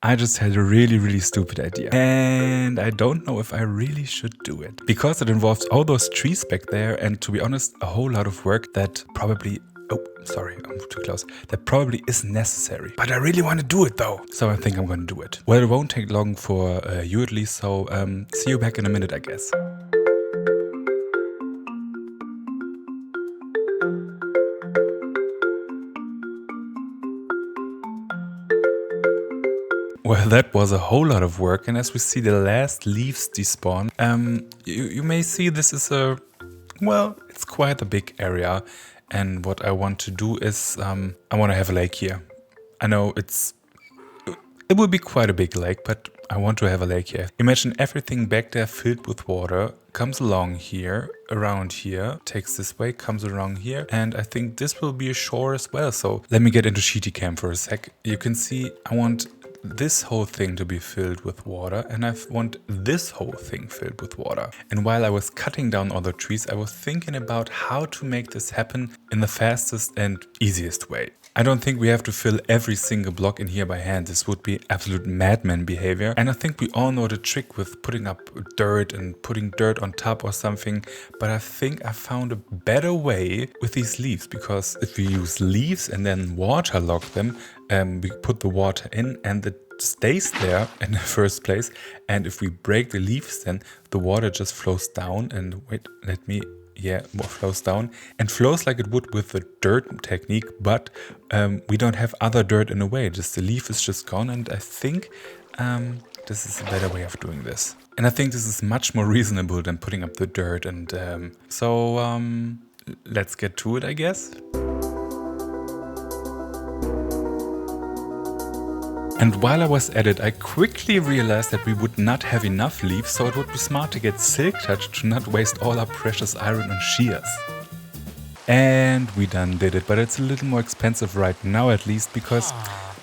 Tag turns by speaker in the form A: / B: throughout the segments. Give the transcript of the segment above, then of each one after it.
A: I just had a really stupid idea. And I don't know if I really should do it. Because it involves all those trees back there and, to be honest, a whole lot of work that probably... Oh, sorry, I'm too close. That probably isn't necessary. But I really want to do it though. So I think I'm going to do it. Well, it won't take long for you at least. So see you back in a minute, I guess. Well, that was a whole lot of work, and as we see the last leaves despawn, you may see this is well, it's quite a big area, and what I want to do is, I want to have a lake here. I know it will be quite a big lake, but I want to have a lake here. Imagine everything back there filled with water, comes along here, around here, takes this way, comes around here, and I think this will be a shore as well. So let me get into Sheety Cam for a sec. You can see I want this whole thing to be filled with water, and I want this whole thing filled with water. And while I was cutting down all the trees, I was thinking about how to make this happen in the fastest and easiest way. I don't think we have to fill every single block in here by hand. This would be absolute madman behavior. And I think we all know the trick with putting up dirt and putting dirt on top or something. But I think I found a better way with these leaves, because if we use leaves and then waterlog them, we put the water in and it stays there in the first place. And if we break the leaves, then the water just flows down and flows down and flows like it would with the dirt technique, but we don't have other dirt in the way. Just the leaf is just gone, and I think this is a better way of doing this. And I think this is much more reasonable than putting up the dirt. And so let's get to it, I guess. And while I was at it, I quickly realized that we would not have enough leaves, so it would be smart to get silk touch to not waste all our precious iron on shears. And we done did it, but it's a little more expensive right now at least, because,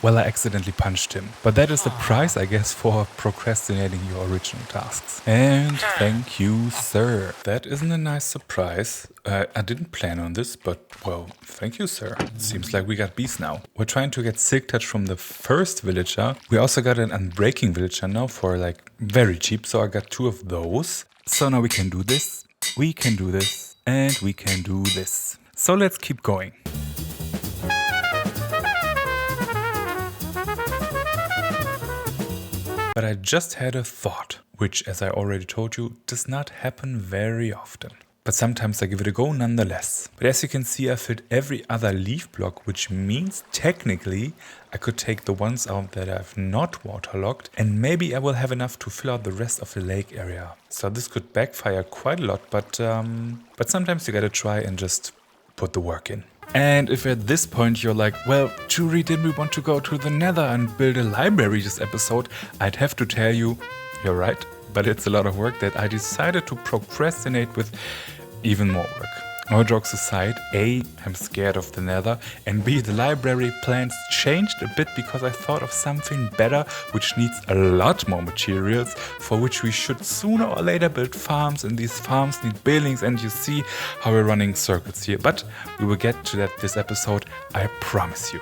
A: well, I accidentally punched him. But that is the price, I guess, for procrastinating your original tasks. And thank you, sir. That isn't a nice surprise. I didn't plan on this, but, well, thank you, sir. It seems like we got bees now. We're trying to get silk touch from the first villager. We also got an unbreaking villager now for, like, very cheap, so I got 2 of those. So now we can do this, we can do this, and we can do this. So let's keep going. But I just had a thought, which, as I already told you, does not happen very often. But sometimes I give it a go nonetheless. But as you can see, I filled every other leaf block, which means technically I could take the ones out that I've not waterlogged, and maybe I will have enough to fill out the rest of the lake area. So this could backfire quite a lot, but sometimes you gotta try and just put the work in. And if at this point you're like, well, TUHRY, didn't we want to go to the Nether and build a library this episode? I'd have to tell you, you're right, but it's a lot of work that I decided to procrastinate with even more work. All jokes aside, A, I'm scared of the Nether, and B, the library plans changed a bit because I thought of something better, which needs a lot more materials, for which we should sooner or later build farms, and these farms need buildings, and you see how we're running circles here. But we will get to that this episode, I promise you.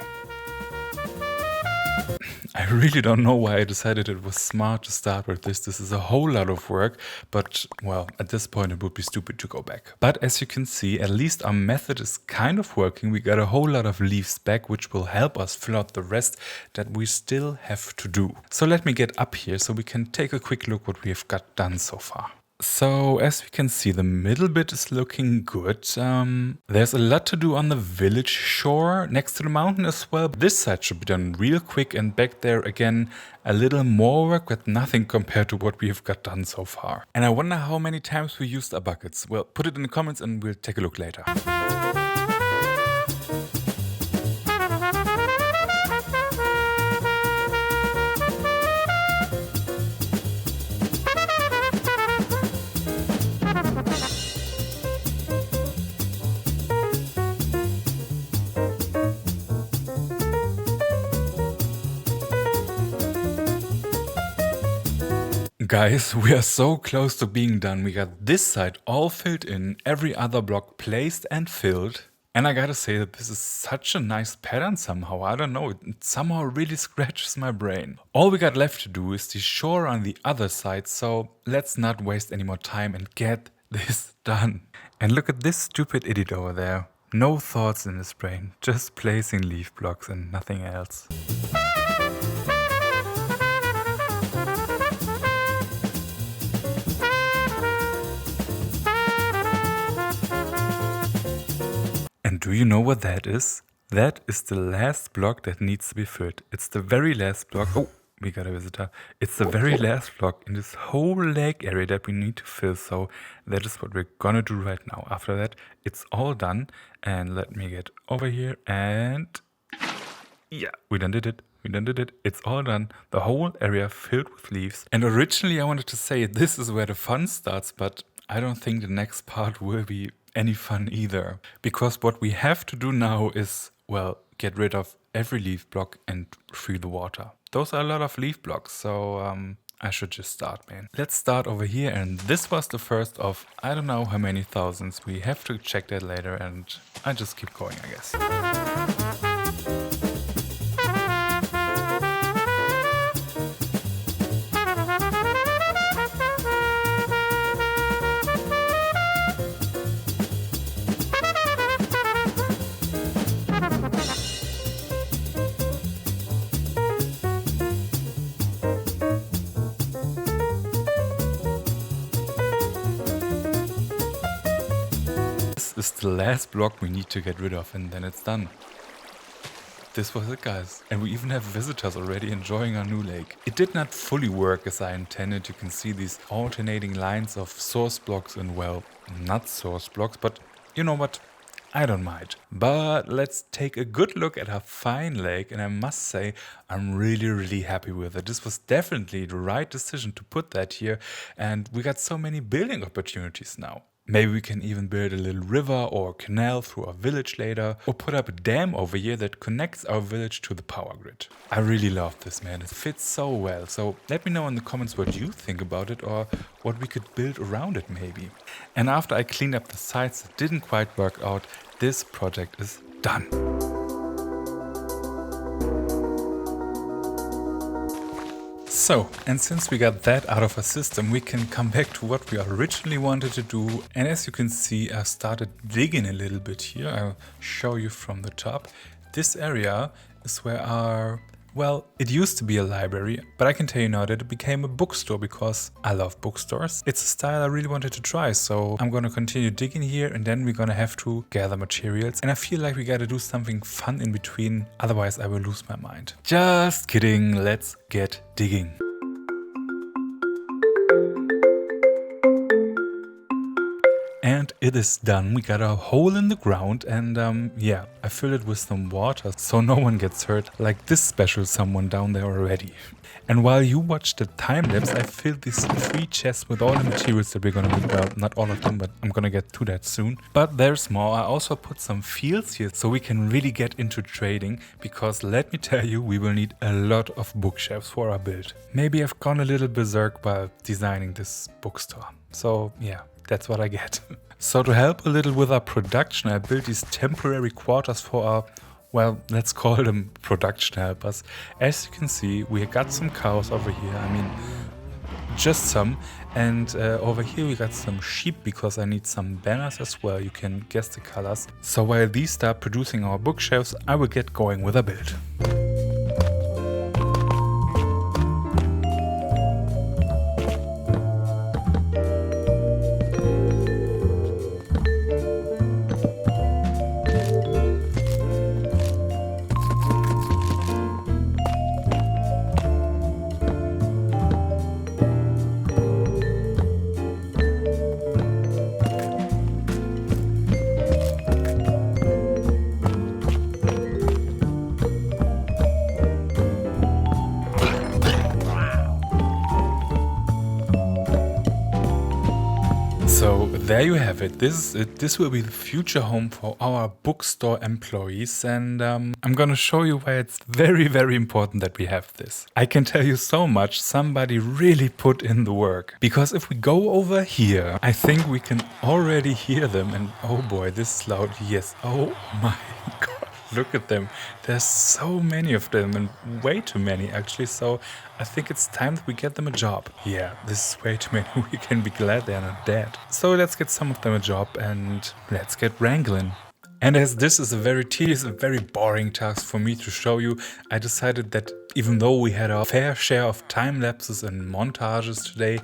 A: I really don't know why I decided it was smart to start with this. This is a whole lot of work, but, well, at this point it would be stupid to go back. But as you can see, at least our method is kind of working. We got a whole lot of leaves back, which will help us fill out the rest that we still have to do. So let me get up here so we can take a quick look what we have got done so far. So as we can see, the middle bit is looking good. There's a lot to do on the village shore next to the mountain as well. This side should be done real quick, and back there again a little more work, but nothing compared to what we have got done so far. And I wonder how many times we used our buckets. Well, put it in the comments and we'll take a look later. Guys, we are so close to being done. We got this side all filled in, every other block placed and filled. And I gotta say that this is such a nice pattern somehow. I don't know, it somehow really scratches my brain. All we got left to do is the shore on the other side, so let's not waste any more time and get this done. And look at this stupid idiot over there. No thoughts in his brain, just placing leaf blocks and nothing else. And do you know what that is? That is the last block that needs to be filled. It's the very last block. Oh, we got a visitor. It's the very last block in this whole lake area that we need to fill. So that is what we're gonna do right now. After that, it's all done. And let me get over here and yeah, we done did it. We done did it. It's all done. The whole area filled with leaves. And originally I wanted to say this is where the fun starts, but I don't think the next part will be any fun either. Because what we have to do now is, well, get rid of every leaf block and free the water. Those are a lot of leaf blocks, so I should just start, man. Let's start over here, and this was the first of I don't know how many thousands. We have to check that later, and I just keep going, I guess. Is the last block we need to get rid of, and then it's done. This was it, guys. And we even have visitors already enjoying our new lake. It did not fully work as I intended. You can see these alternating lines of source blocks and, well, not source blocks, but you know what? I don't mind. But let's take a good look at our fine lake, and I must say I'm really happy with it. This was definitely the right decision to put that here, and we got so many building opportunities now. Maybe we can even build a little river or canal through our village later, or put up a dam over here that connects our village to the power grid. I really love this, man. It fits so well. So let me know in the comments what you think about it, or what we could build around it maybe. And after I cleaned up the sites that didn't quite work out, this project is done. So, and since we got that out of our system, we can come back to what we originally wanted to do. And as you can see, I started digging a little bit here. I'll show you from the top. This area is where our, well, it used to be a library, but I can tell you now that it became a bookstore because I love bookstores. It's a style I really wanted to try, so I'm gonna continue digging here, and then we're gonna have to gather materials. And I feel like we gotta do something fun in between, otherwise I will lose my mind. Just kidding, let's get digging. And it is done. We got a hole in the ground, and yeah, I filled it with some water so no one gets hurt, like this special someone down there already. And while you watch the time lapse, I filled these 3 chests with all the materials that we're gonna need. Well, not all of them, but I'm gonna get to that soon. But there's more. I also put some fields here so we can really get into trading, because let me tell you, we will need a lot of bookshelves for our build. Maybe I've gone a little berserk while designing this bookstore. So yeah, that's what I get. So to help a little with our production, I built these temporary quarters for our, well, let's call them production helpers. As you can see, we got some cows over here. I mean, just some. And over here we got some sheep because I need some banners as well. You can guess the colors. So while these start producing our bookshelves, I will get going with a build. there you have it. This is it. This will be the future home for our bookstore employees, and I'm gonna show you why it's very, very important that we have this. I can tell you so much, somebody really put in the work. Because if we go over here, I think we can already hear them, and oh boy, this is loud. Yes, oh my god. Look at them. There's so many of them and way too many actually. So I think it's time that we get them a job. Yeah, this is way too many. We can be glad they're not dead. So let's get some of them a job and let's get wrangling. And as this is a very tedious and very boring task for me to show you, I decided that even though we had our fair share of time lapses and montages today,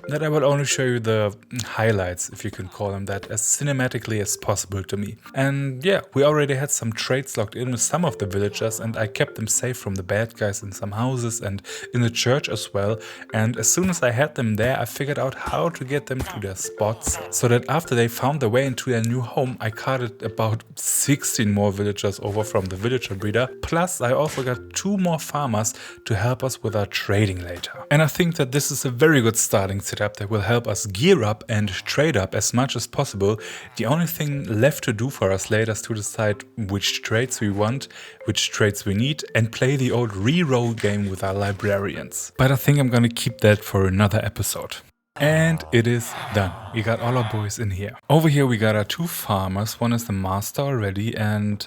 A: that I will only show you the highlights, if you can call them that, as cinematically as possible to me. And yeah, we already had some trades locked in with some of the villagers, and I kept them safe from the bad guys in some houses and in the church as well. And as soon as I had them there, I figured out how to get them to their spots, so that after they found their way into their new home, I carted about 16 more villagers over from the villager breeder. Plus, I also got 2 more farmers to help us with our trading later. And I think that this is a very good starting setup that will help us gear up and trade up as much as possible. The only thing left to do for us later is to decide which trades we want, which trades we need, and play the old re-roll game with our librarians. But I think I'm gonna keep that for another episode. And it is done. We got all our boys in here. Over here we got our 2 farmers. One is the master already, and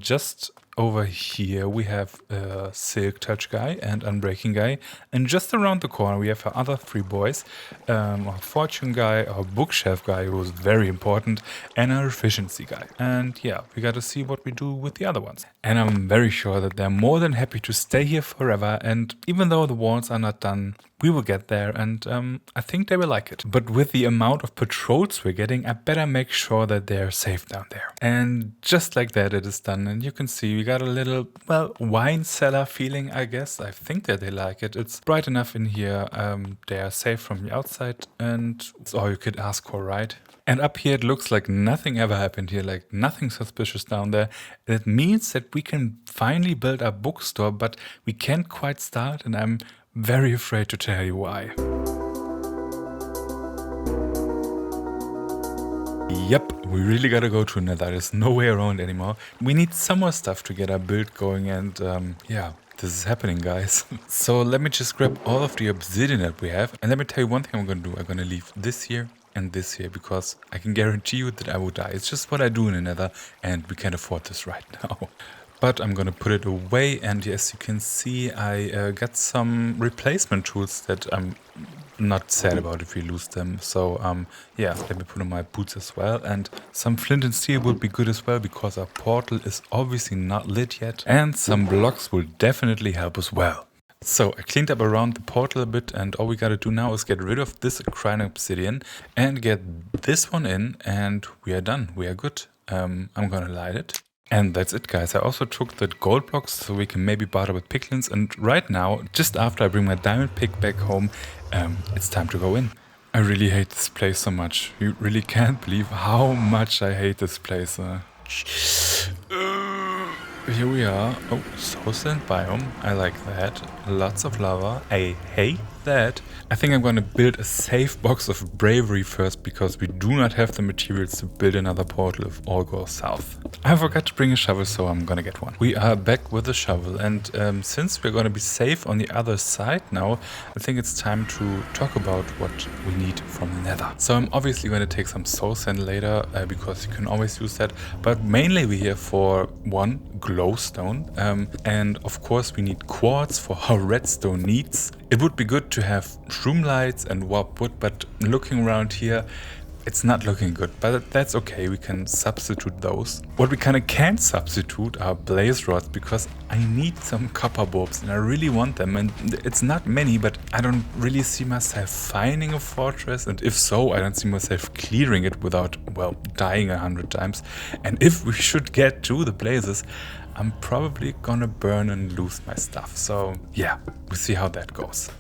A: just over here we have a silk touch guy and unbreaking guy, and just around the corner we have our other 3 boys, our fortune guy, our bookshelf guy, who is very important, and our efficiency guy. And yeah, we got to see what we do with the other ones. And I'm very sure that they're more than happy to stay here forever, and even though the walls are not done, we will get there, and I think they will like it. But with the amount of patrols we're getting, I better make sure that they're safe down there. And just like that, it is done. And you can see we got a little, well, wine cellar feeling, I guess. I think that they like it. It's bright enough in here. They are safe from the outside, and it's all you could ask for, right? And up here, it looks like nothing ever happened here, like nothing suspicious down there. That means that we can finally build our bookstore, but we can't quite start, and I'm very afraid to tell you why. Yep, we really gotta go to Nether. There's no way around anymore. We need some more stuff to get our build going, and yeah, this is happening, guys. So let me just grab all of the obsidian that we have, and let me tell you one thing I'm gonna do. I'm gonna leave this here and this here, because I can guarantee you that I will die. It's just what I do in the Nether, and we can't afford this right now. But I'm gonna put it away, and as you can see, I got some replacement tools that I'm not sad about if we lose them. So yeah, let me put on my boots as well, and some flint and steel would be good as well, because our portal is obviously not lit yet, and some blocks will definitely help as well. So I cleaned up around the portal a bit, and all we gotta do now is get rid of this crying obsidian and get this one in, and we are done. We are good. I'm gonna light it. And that's it, guys. I also took the gold blocks so we can maybe barter with piglins. And right now, just after I bring my diamond pick back home, it's time to go in. I really hate this place so much. You really can't believe how much I hate this place. Here we are. Oh, soul sand biome. I like that. Lots of lava. I hate that. I think I'm gonna build a safe box of bravery first, because we do not have the materials to build another portal if all goes south. I forgot to bring a shovel, so I'm gonna get one. We are back with a shovel, and since we're gonna be safe on the other side now, I think it's time to talk about what we need from the Nether. So I'm obviously gonna take some soul sand later, because you can always use that, but mainly we're here for 1, glowstone, and of course we need quartz for our redstone needs. It would be good to have shroom lights and warp wood, but looking around here, it's not looking good, but that's okay, we can substitute those. What we kind of can't substitute are blaze rods, because I need some copper bulbs and I really want them, and it's not many, but I don't really see myself finding a fortress, and if so, I don't see myself clearing it without, well, dying 100 times. And if we should get to the blazes, I'm probably gonna burn and lose my stuff. So yeah, we'll see how that goes.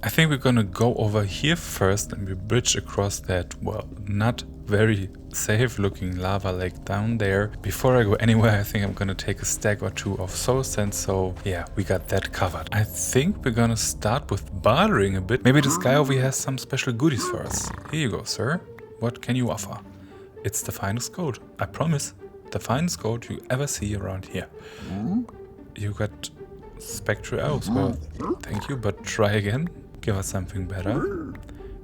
A: I think we're gonna go over here first and we bridge across that, well, not very safe looking lava lake down there. Before I go anywhere, I think I'm gonna take a stack or 2 of soul sand, so yeah, we got that covered. I think we're gonna start with bartering a bit. Maybe this guy over here has some special goodies for us. Here you go, sir. What can you offer? It's the finest gold. I promise. The finest gold you ever see around here. You got spectral arrows. Well, thank you, but try again. Give us something better.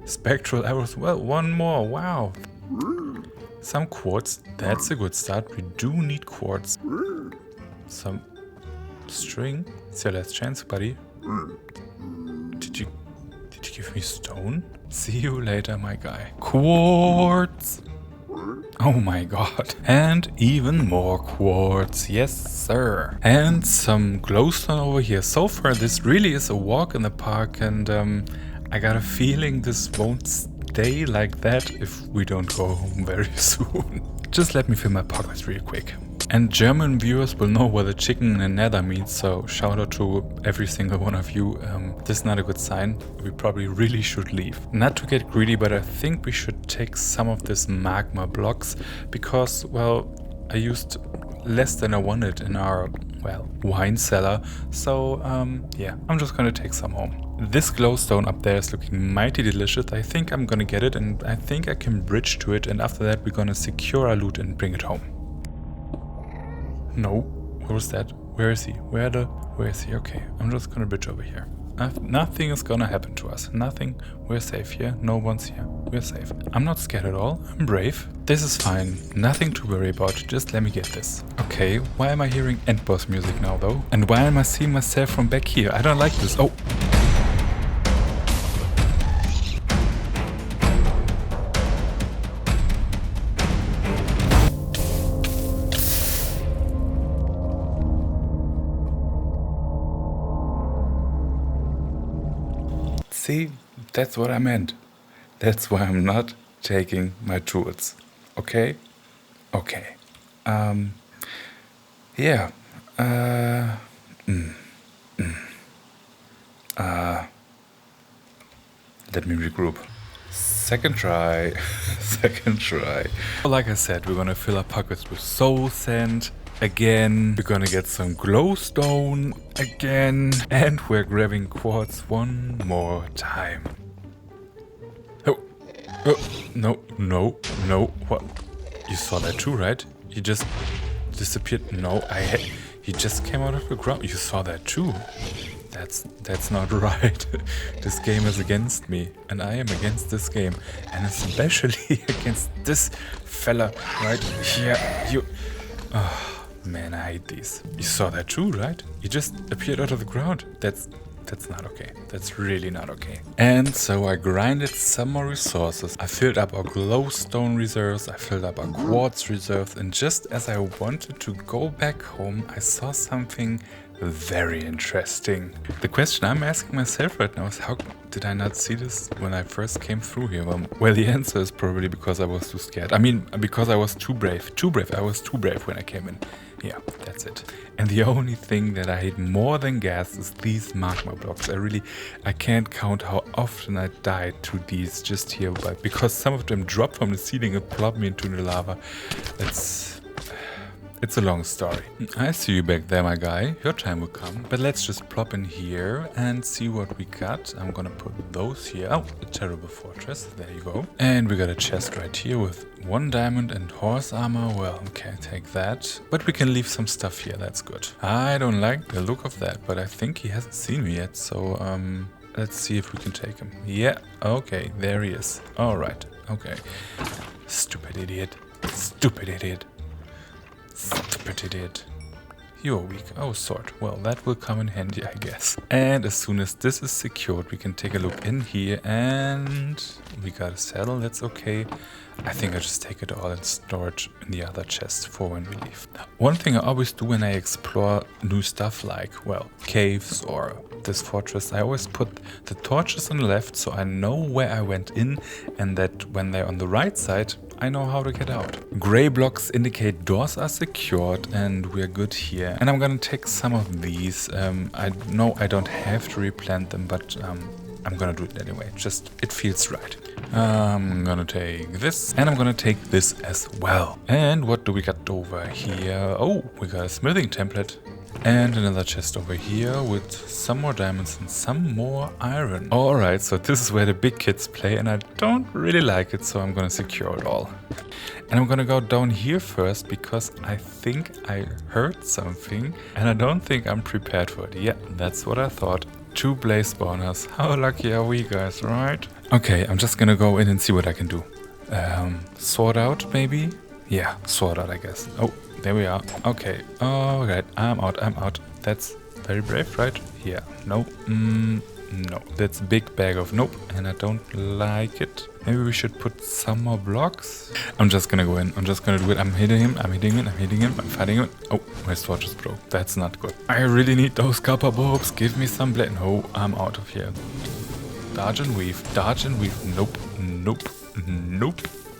A: Spectral arrows. Well, one more. Wow. Some quartz. That's a good start. We do need quartz. Some string. It's your last chance, buddy. Did you give me stone? See you later, my guy. Quartz. Oh my god. And even more quartz. Yes, sir. And some glowstone over here. So far, this really is a walk in the park, and I got a feeling this won't stay like that if we don't go home very soon. Just let me fill my pockets real quick. And German viewers will know what a chicken in Nether means, so shout out to every single one of you. This is not a good sign. We probably really should leave. Not to get greedy, but I think we should take some of this magma blocks because, well, I used less than I wanted in our, well, wine cellar. So, yeah, I'm just gonna take some home. This glowstone up there is looking mighty delicious. I think I'm gonna get it, and I think I can bridge to it, and after that we're gonna secure our loot and bring it home. No, what was that? Where is he? Where is he? Okay, I'm just gonna bridge over here. Nothing is gonna happen to us. Nothing. We're safe here. No one's here. We're safe. I'm not scared at all. I'm brave. This is fine. Nothing to worry about. Just let me get this. Okay, why am I hearing end boss music now though? And why am I seeing myself from back here? I don't like this. Oh! See, that's what I meant. That's why I'm not taking my tools. Okay? Okay. Yeah. Let me regroup. Second try. Second try. Like I said, we're gonna fill our pockets with soul sand. Again, we're gonna get some glowstone again, and we're grabbing quartz one more time. Oh, no, what? You saw that too, right? He just disappeared. No, he just came out of the ground. You saw that too. That's not right. This game is against me, and I am against this game, and especially against this fella right here. You. Oh. Man, I hate these. You saw that too, right? He just appeared out of the ground. That's not okay. That's really not okay. And so I grinded some more resources. I filled up our glowstone reserves. I filled up our quartz reserves. And just as I wanted to go back home, I saw something very interesting. The question I'm asking myself right now is, how did I not see this when I first came through here? Well, the answer is probably because I was too scared. I mean, because I was too brave. I was too brave when I came in. Yeah, that's it. And the only thing that I hate more than gas is these magma blocks. I can't count how often I died to these just here, but because some of them drop from the ceiling and plop me into the lava. It's a long story. I see you back there, my guy. Your time will come. But let's just plop in here and see what we got. I'm gonna put those here. Oh, a terrible fortress. There you go. And we got a chest right here with 1 diamond and horse armor. Well, okay, take that. But we can leave some stuff here. That's good. I don't like the look of that, but I think he hasn't seen me yet. So, let's see if we can take him. Yeah, okay, there he is. All right, okay. Stupid idiot. Stupid idiot. Stupid idiot. You're weak. Oh, sword. Well, that will come in handy, I guess. And as soon as this is secured, we can take a look in here, and we got a saddle. That's okay. I think I just take it all and store it in the other chest for when we leave. One thing I always do when I explore new stuff like, well, caves or this fortress, I always put the torches on the left so I know where I went in, and that when they're on the right side, I know how to get out. Gray blocks indicate doors are secured and we're good here. And I'm gonna take some of these. I know I don't have to replant them, but I'm gonna do it anyway. Just, it feels right. I'm gonna take this, and I'm gonna take this as well. And what do we got over here? Oh, we got a smithing template. And another chest over here with some more diamonds and some more iron. Alright, so this is where the big kids play and I don't really like it, so I'm gonna secure it all. And I'm gonna go down here first because I think I heard something and I don't think I'm prepared for it. Yeah, that's what I thought. 2 blaze spawners. How lucky are we guys, right? Okay, I'm just gonna go in and see what I can do. Sword out maybe? Yeah, sword out I guess. Oh, there we are. Okay, alright, I'm out. That's very brave, right? Yeah, no, no. That's a big bag of nope, and I don't like it. Maybe we should put some more blocks. I'm just gonna go in. I'm just gonna do it. I'm hitting him. I'm fighting him. Oh, my sword just broke. That's not good. I really need those copper bulbs. Give me some blade. No, I'm out of here. Dodge and weave. Nope.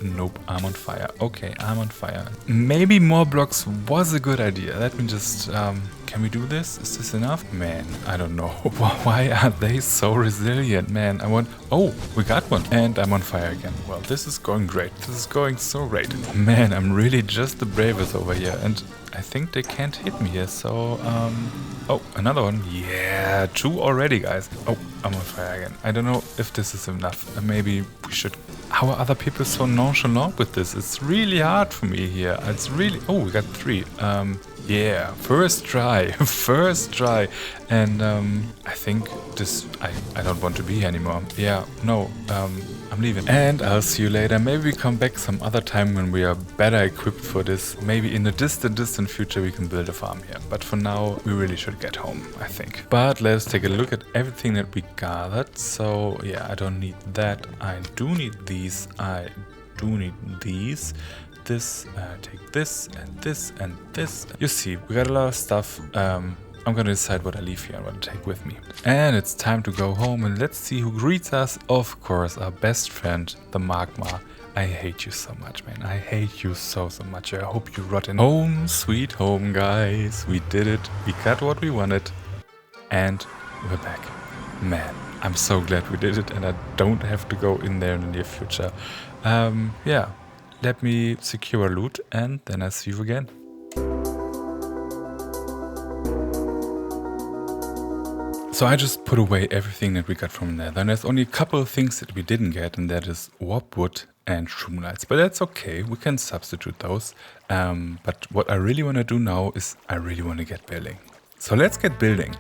A: Nope, I'm on fire. Okay, I'm on fire. Maybe more blocks was a good idea. Let me just, can we do this? Is this enough? Man, I don't know. Why are they so resilient, man? Oh, we got one. And I'm on fire again. Well, this is going great. This is going so great. Man, I'm really just the bravest over here. And I think they can't hit me here, so, oh, another one. Yeah, 2 already, guys. Oh, I'm on fire again. I don't know if this is enough. Maybe we should... How are other people so nonchalant with this? It's really hard for me here. It's really... Oh, we got 3. Yeah, first try. First try. And I think this... I don't want to be here anymore. Yeah, no, I'm leaving. And I'll see you later. Maybe we come back some other time when we are better equipped for this. Maybe in the distant future we can build a farm here. But for now, we really should get home, I think. But let's take a look at everything that we gathered. So, yeah, I don't need that. I do need these. I do need these. This, take this and this and this. You see, we got a lot of stuff. I'm gonna decide what I leave here and what to take with me. And it's time to go home and let's see who greets us. Of course, our best friend, the Magma. I hate you so much, man. I hate you so much. I hope you rot in home, sweet home, guys. We did it. We got what we wanted. And we're back. Man, I'm so glad we did it and I don't have to go in there in the near future. Yeah, let me secure loot and then I'll see you again. So I just put away everything that we got from Nether, and there's only a couple of things that we didn't get, and that is warp wood and shroomlights. But that's okay, we can substitute those. But what I really want to do now is I really want to get building. So let's get building.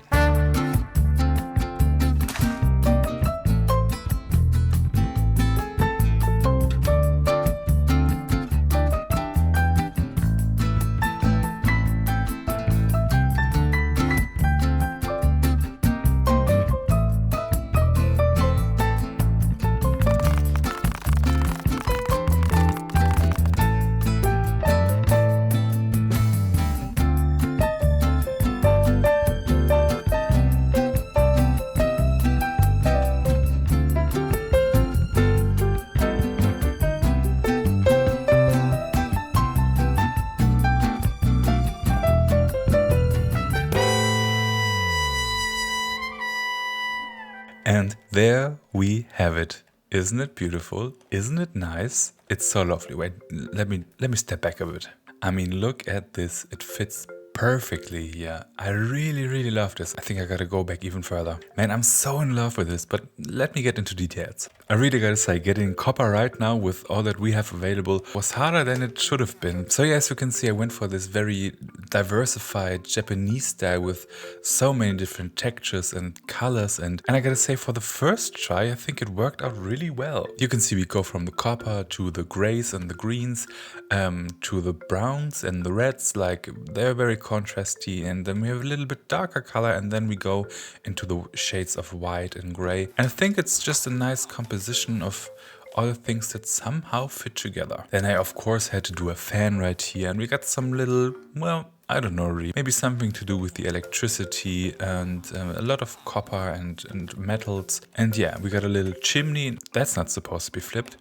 A: And there we have it. Isn't it beautiful? Isn't it nice? It's so lovely. Wait, let me step back a bit. I mean, look at this. It fits perfectly here. I really love this. I think I gotta go back even further. Man, I'm so in love with this, but let me get into details. I really gotta say, getting copper right now with all that we have available was harder than it should have been. So yeah, as you can see, I went for this very diversified Japanese style with so many different textures and colors. And I gotta say, for the first try, I think it worked out really well. You can see we go from the copper to the grays and the greens, to the browns and the reds, like they're very contrasty, and then we have a little bit darker color, and then we go into the shades of white and gray. And I think it's just a nice composition of all the things that somehow fit together. Then I of course had to do a fan right here, and we got some little, well, I don't know really, maybe something to do with the electricity and a lot of copper and metals. And yeah, we got a little chimney. That's not supposed to be flipped.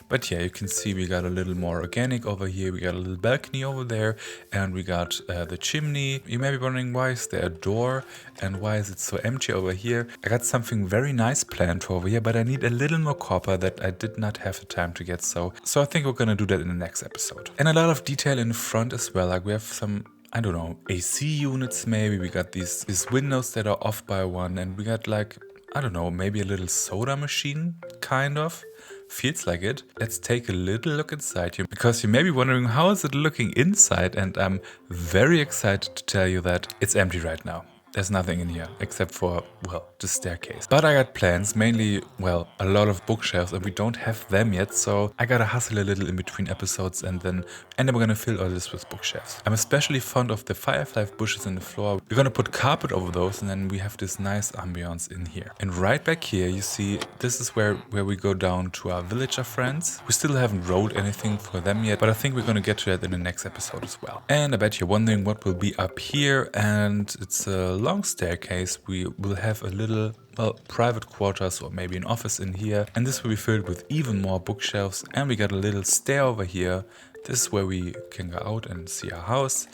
A: But yeah, you can see we got a little more organic over here. We got a little balcony over there, and we got the chimney. You may be wondering, why is there a door and why is it so empty over here? I got something very nice planned for over here, but I need a little more copper that I did not have the time to get. So I think we're gonna do that in the next episode. And a lot of detail in the front as well. Like we have some I don't know, AC units maybe. We got these windows that are off by one, and we got like, I don't know, maybe a little soda machine, kind of. Feels like it. Let's take a little look inside here, because you may be wondering how is it looking inside, and I'm very excited to tell you that it's empty right now. There's nothing in here except for, well, the staircase. But I got plans, mainly, well, a lot of bookshelves, and we don't have them yet, so I gotta hustle a little in between episodes, and then we're gonna fill all this with bookshelves. I'm especially fond of the firefly bushes in the floor. We're gonna put carpet over those, and then we have this nice ambiance in here. And right back here, you see, this is where we go down to our villager friends. We still haven't rolled anything for them yet, but I think we're gonna get to that in the next episode as well. And I bet you're wondering what will be up here, and it's a long staircase. We will have a little, well, private quarters or maybe an office in here, and this will be filled with even more bookshelves. And we got a little stair over here. This is where we can go out and see our house.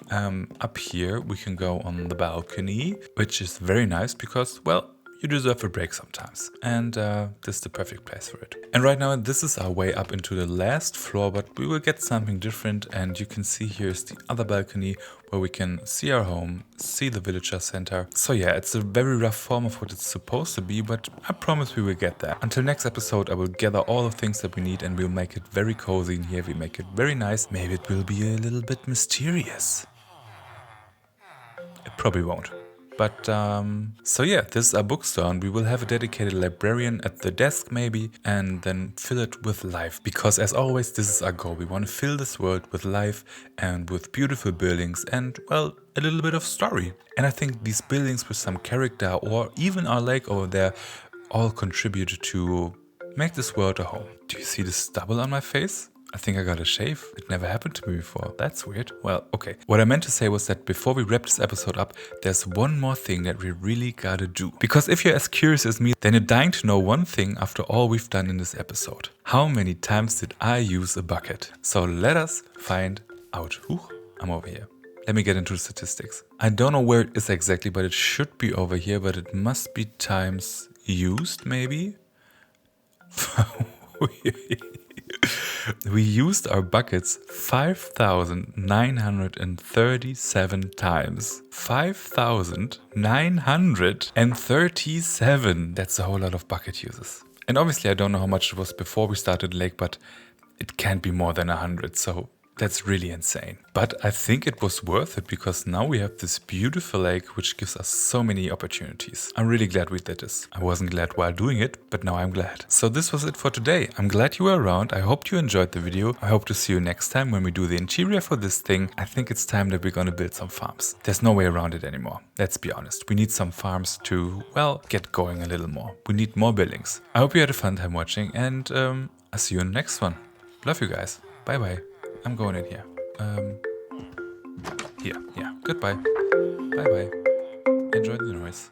A: Up here we can go on the balcony, which is very nice because, well, you deserve a break sometimes, and this is the perfect place for it. And right now this is our way up into the last floor, but we will get something different, and you can see here's the other balcony where we can see our home, see the villager center. So yeah, it's a very rough form of what it's supposed to be, but I promise we will get there. Until next episode, I will gather all the things that we need, and we'll make it very cozy in here. We make it very nice. Maybe it will be a little bit mysterious. It probably won't. But, so yeah, this is our bookstore, and we will have a dedicated librarian at the desk maybe, and then fill it with life. Because as always, this is our goal. We want to fill this world with life and with beautiful buildings and, well, a little bit of story. And I think these buildings with some character, or even our lake over there, all contribute to make this world a home. Do you see the stubble on my face? I think I got a shave. It never happened to me before. That's weird. Well, okay. What I meant to say was that before we wrap this episode up, there's one more thing that we really gotta do. Because if you're as curious as me, then you're dying to know one thing after all we've done in this episode. How many times did I use a bucket? So let us find out. Ooh, I'm over here. Let me get into the statistics. I don't know where it is exactly, but it should be over here, but it must be times used, maybe? We used our buckets 5,937 times. 5,937! That's a whole lot of bucket uses. And obviously I don't know how much it was before we started the lake, but it can't be more than 100, so that's really insane. But I think it was worth it, because now we have this beautiful lake which gives us so many opportunities. I'm really glad we did this. I wasn't glad while doing it, but now I'm glad. So this was it for today. I'm glad you were around. I hope you enjoyed the video. I hope to see you next time when we do the interior for this thing. I think it's time that we're gonna build some farms. There's no way around it anymore. Let's be honest. We need some farms to, well, get going a little more. We need more buildings. I hope you had a fun time watching, and I'll see you in the next one. Love you guys. Bye bye. I'm going in here. Yeah. Goodbye. Bye bye. Enjoy the noise.